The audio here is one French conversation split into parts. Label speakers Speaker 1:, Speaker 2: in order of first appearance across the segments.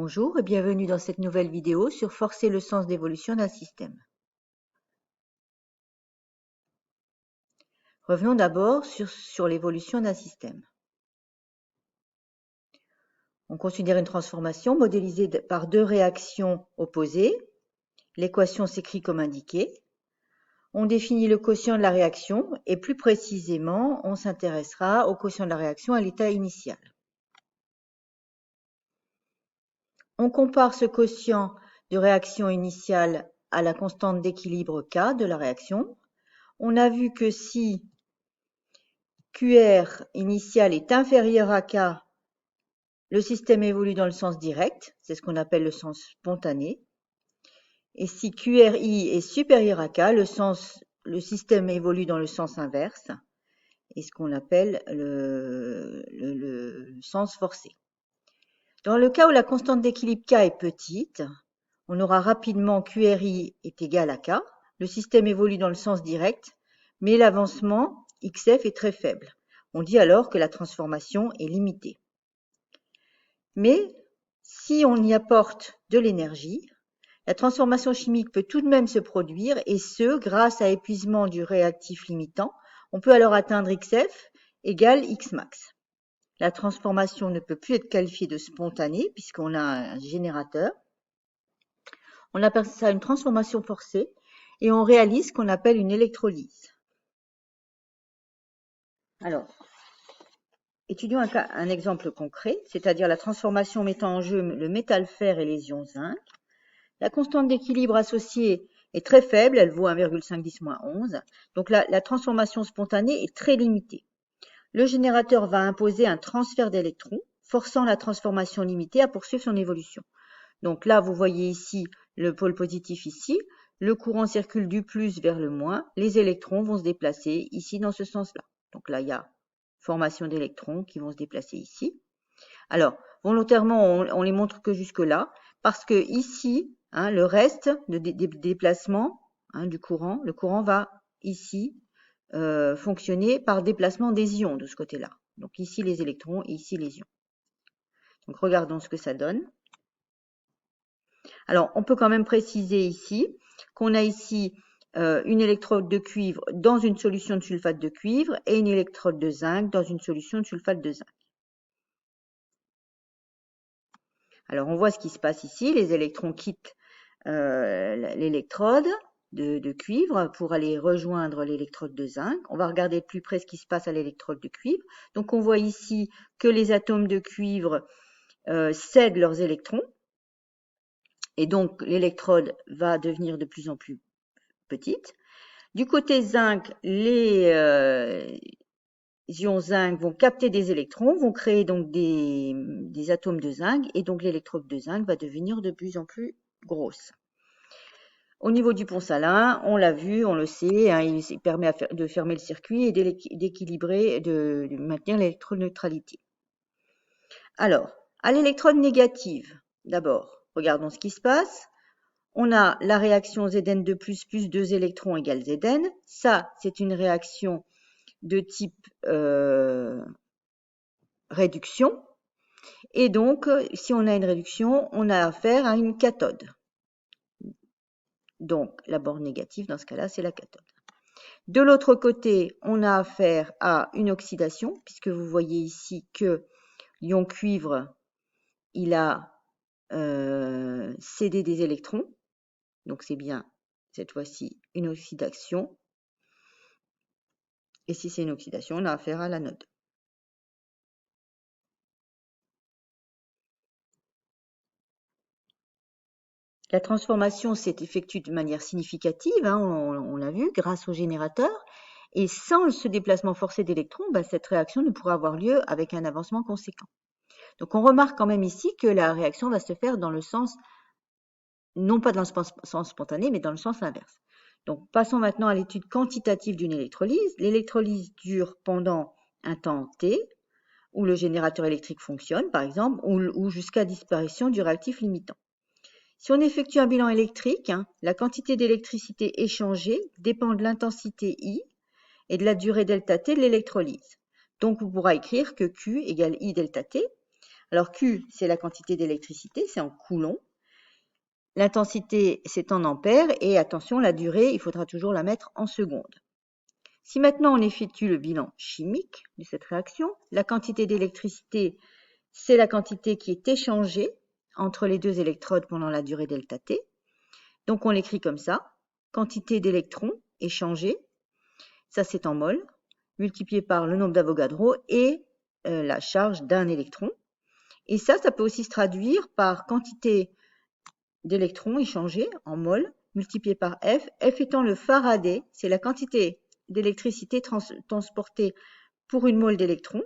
Speaker 1: Bonjour et bienvenue dans cette nouvelle vidéo sur forcer le sens d'évolution d'un système. Revenons d'abord sur l'évolution d'un système. On considère une transformation modélisée par deux réactions opposées. L'équation s'écrit comme indiqué. On définit le quotient de la réaction et plus précisément, on s'intéressera au quotient de la réaction à l'état initial. On compare ce quotient de réaction initiale à la constante d'équilibre K de la réaction. On a vu que si QR initial est inférieur à K, le système évolue dans le sens direct, c'est ce qu'on appelle le sens spontané. Et si QRI est supérieur à K, le système évolue dans le sens inverse, et ce qu'on appelle le sens forcé. Dans le cas où la constante d'équilibre K est petite, on aura rapidement QRI est égal à K, le système évolue dans le sens direct, mais l'avancement XF est très faible. On dit alors que la transformation est limitée. Mais si on y apporte de l'énergie, la transformation chimique peut tout de même se produire, et ce, grâce à épuisement du réactif limitant. On peut alors atteindre XF égale Xmax. La transformation ne peut plus être qualifiée de spontanée puisqu'on a un générateur. On appelle ça une transformation forcée et on réalise ce qu'on appelle une électrolyse. Alors, étudions un exemple concret, c'est-à-dire la transformation mettant en jeu le métal fer et les ions zinc. La constante d'équilibre associée est très faible, elle vaut 1,510-11, donc la transformation spontanée est très limitée. Le générateur va imposer un transfert d'électrons, forçant la transformation limitée à poursuivre son évolution. Donc là, vous voyez ici le pôle positif ici, le courant circule du plus vers le moins, les électrons vont se déplacer ici dans ce sens-là. Donc là, il y a formation d'électrons qui vont se déplacer ici. Alors, volontairement, on les montre que jusque-là, parce que ici, le reste des déplacements du courant, le courant va ici fonctionner par déplacement des ions de ce côté-là. Donc ici les électrons et ici les ions. Donc regardons ce que ça donne. Alors, on peut quand même préciser ici qu'on a ici une électrode de cuivre dans une solution de sulfate de cuivre et une électrode de zinc dans une solution de sulfate de zinc. Alors, on voit ce qui se passe ici. Les électrons quittent l'électrode de cuivre pour aller rejoindre l'électrode de zinc. On va regarder de plus près ce qui se passe à l'électrode de cuivre. Donc, on voit ici que les atomes de cuivre cèdent leurs électrons. Et donc, l'électrode va devenir de plus en plus petite. Du côté zinc, les ions zinc vont capter des électrons, vont créer donc des atomes de zinc, et donc l'électrode de zinc va devenir de plus en plus grosse. Au niveau du pont salin, on l'a vu, on le sait, il permet de fermer le circuit et d'équilibrer, de maintenir l'électroneutralité. Alors, à l'électrode négative, d'abord, regardons ce qui se passe. On a la réaction Zn2+, plus 2 électrons égale Zn. Ça, c'est une réaction de type réduction. Et donc, si on a une réduction, on a affaire à une cathode. Donc, la borne négative, dans ce cas-là, c'est la cathode. De l'autre côté, on a affaire à une oxydation, puisque vous voyez ici que l'ion cuivre, il a cédé des électrons. Donc, c'est bien, cette fois-ci, une oxydation. Et si c'est une oxydation, on a affaire à l'anode. La transformation s'est effectuée de manière significative, on l'a vu, grâce au générateur. Et sans ce déplacement forcé d'électrons, cette réaction ne pourra avoir lieu avec un avancement conséquent. Donc on remarque quand même ici que la réaction va se faire dans le sens, non pas dans le sens spontané, mais dans le sens inverse. Donc passons maintenant à l'étude quantitative d'une électrolyse. L'électrolyse dure pendant un temps T, où le générateur électrique fonctionne, par exemple, ou jusqu'à disparition du réactif limitant. Si on effectue un bilan électrique, la quantité d'électricité échangée dépend de l'intensité I et de la durée delta T de l'électrolyse. Donc, on pourra écrire que Q égale I delta T. Alors Q, c'est la quantité d'électricité, c'est en coulombs. L'intensité, c'est en ampères. Et attention, la durée, il faudra toujours la mettre en secondes. Si maintenant on effectue le bilan chimique de cette réaction, la quantité d'électricité, c'est la quantité qui est échangée entre les deux électrodes pendant la durée delta T. Donc on l'écrit comme ça, quantité d'électrons échangés, ça c'est en mol, multiplié par le nombre d'Avogadro et la charge d'un électron. Et ça peut aussi se traduire par quantité d'électrons échangés en mol, multiplié par F, F étant le Faraday, c'est la quantité d'électricité transportée pour une mole d'électrons.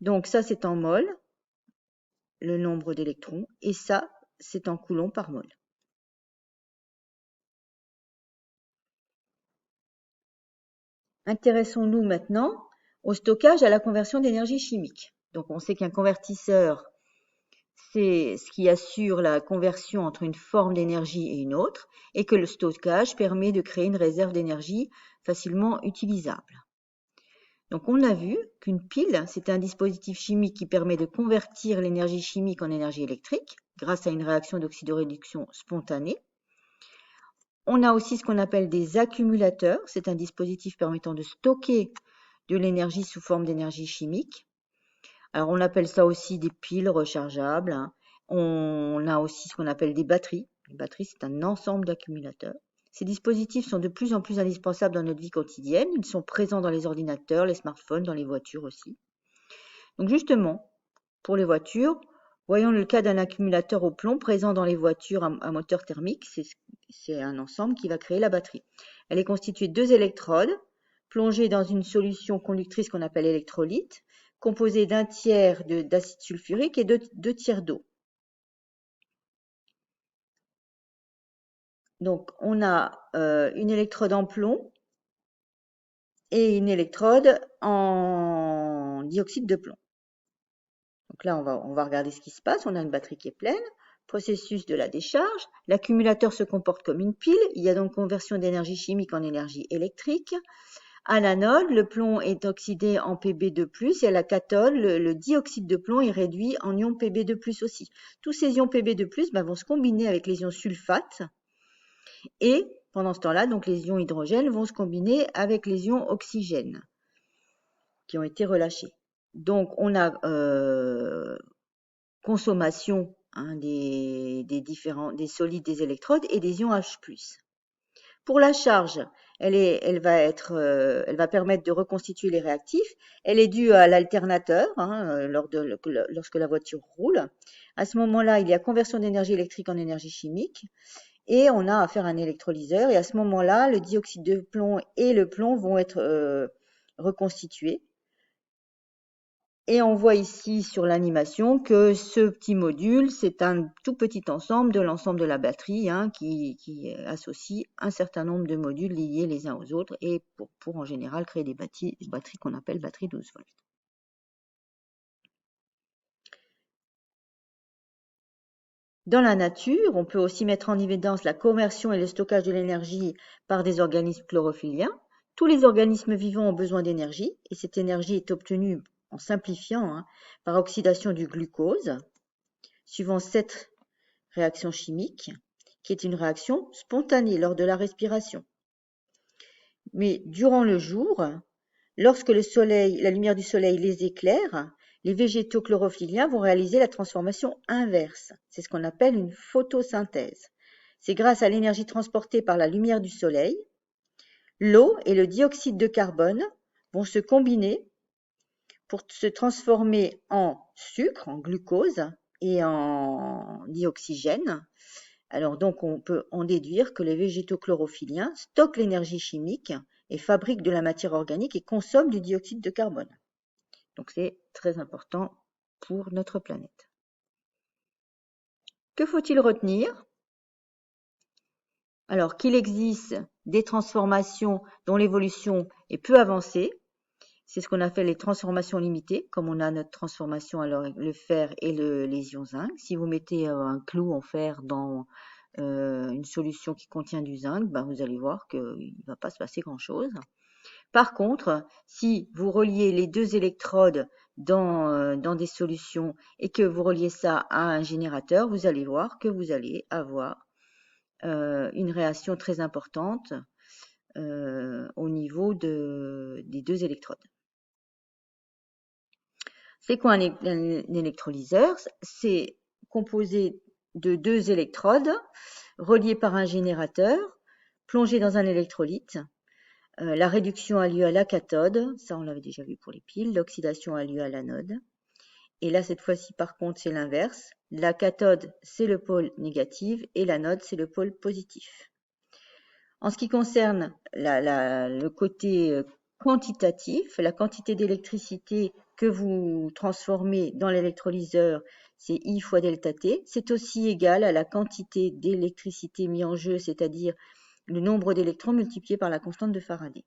Speaker 1: Donc ça c'est en mol, le nombre d'électrons, et ça c'est en coulomb par mol. Intéressons-nous maintenant au stockage et à la conversion d'énergie chimique. Donc on sait qu'un convertisseur, c'est ce qui assure la conversion entre une forme d'énergie et une autre, et que le stockage permet de créer une réserve d'énergie facilement utilisable. Donc on a vu qu'une pile, c'est un dispositif chimique qui permet de convertir l'énergie chimique en énergie électrique grâce à une réaction d'oxydoréduction spontanée. On a aussi ce qu'on appelle des accumulateurs, c'est un dispositif permettant de stocker de l'énergie sous forme d'énergie chimique. Alors on appelle ça aussi des piles rechargeables. On a aussi ce qu'on appelle des batteries. Les batteries, c'est un ensemble d'accumulateurs. Ces dispositifs sont de plus en plus indispensables dans notre vie quotidienne. Ils sont présents dans les ordinateurs, les smartphones, dans les voitures aussi. Donc justement, pour les voitures, voyons le cas d'un accumulateur au plomb présent dans les voitures à moteur thermique. C'est un ensemble qui va créer la batterie. Elle est constituée de 2 électrodes plongées dans une solution conductrice qu'on appelle électrolyte, composée d'un tiers d'acide sulfurique et 2 tiers d'eau. Donc on a une électrode en plomb et une électrode en dioxyde de plomb. Donc là, on va regarder ce qui se passe. On a une batterie qui est pleine. Processus de la décharge. L'accumulateur se comporte comme une pile. Il y a donc conversion d'énergie chimique en énergie électrique. À l'anode, le plomb est oxydé en Pb2+, et à la cathode, le dioxyde de plomb est réduit en ion Pb2+ aussi. Tous ces ions Pb2+ vont se combiner avec les ions sulfate, et pendant ce temps-là, donc les ions hydrogène vont se combiner avec les ions oxygène qui ont été relâchés. Donc on a consommation des solides des électrodes et des ions H+. Pour la charge, elle va permettre de reconstituer les réactifs. Elle est due à l'alternateur lorsque la voiture roule. À ce moment-là, il y a conversion d'énergie électrique en énergie chimique et on a à faire un électrolyseur. Et à ce moment-là, le dioxyde de plomb et le plomb vont être reconstitués. Et on voit ici sur l'animation que ce petit module, c'est un tout petit ensemble de l'ensemble de la batterie qui associe un certain nombre de modules liés les uns aux autres et pour en général créer des batteries qu'on appelle batteries 12 volts. Dans la nature, on peut aussi mettre en évidence la conversion et le stockage de l'énergie par des organismes chlorophylliens. Tous les organismes vivants ont besoin d'énergie et cette énergie est obtenue en simplifiant par oxydation du glucose, suivant cette réaction chimique, qui est une réaction spontanée lors de la respiration. Mais durant le jour, lorsque la lumière du soleil les éclaire, les végétaux chlorophylliens vont réaliser la transformation inverse. C'est ce qu'on appelle une photosynthèse. C'est grâce à l'énergie transportée par la lumière du soleil, l'eau et le dioxyde de carbone vont se combiner pour se transformer en sucre, en glucose et en dioxygène. Alors donc on peut en déduire que les végétaux chlorophylliens stockent l'énergie chimique et fabriquent de la matière organique et consomment du dioxyde de carbone. Donc c'est très important pour notre planète. Que faut-il retenir? Alors qu'il existe des transformations dont l'évolution est peu avancée. C'est ce qu'on appelle les transformations limitées, comme on a notre transformation alors le fer et les ions zinc. Si vous mettez un clou en fer dans une solution qui contient du zinc, vous allez voir qu'il ne va pas se passer grand-chose. Par contre, si vous reliez les 2 électrodes dans des solutions et que vous reliez ça à un générateur, vous allez voir que vous allez avoir une réaction très importante au niveau des deux électrodes. C'est quoi un électrolyseur? C'est composé de deux électrodes reliées par un générateur, plongées dans un électrolyte. La réduction a lieu à la cathode, ça on l'avait déjà vu pour les piles, l'oxydation a lieu à l'anode. Et là, cette fois-ci, par contre, c'est l'inverse. La cathode, c'est le pôle négatif et l'anode, c'est le pôle positif. En ce qui concerne le côté quantitatif, la quantité d'électricité que vous transformez dans l'électrolyseur, c'est I fois delta T. C'est aussi égal à la quantité d'électricité mise en jeu, c'est-à-dire le nombre d'électrons multiplié par la constante de Faraday.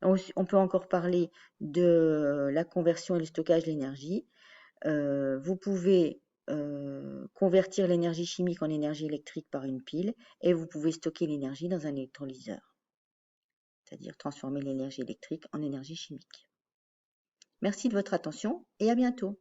Speaker 1: On peut encore parler de la conversion et le stockage de l'énergie. Vous pouvez convertir l'énergie chimique en énergie électrique par une pile et vous pouvez stocker l'énergie dans un électrolyseur, c'est-à-dire transformer l'énergie électrique en énergie chimique. Merci de votre attention et à bientôt.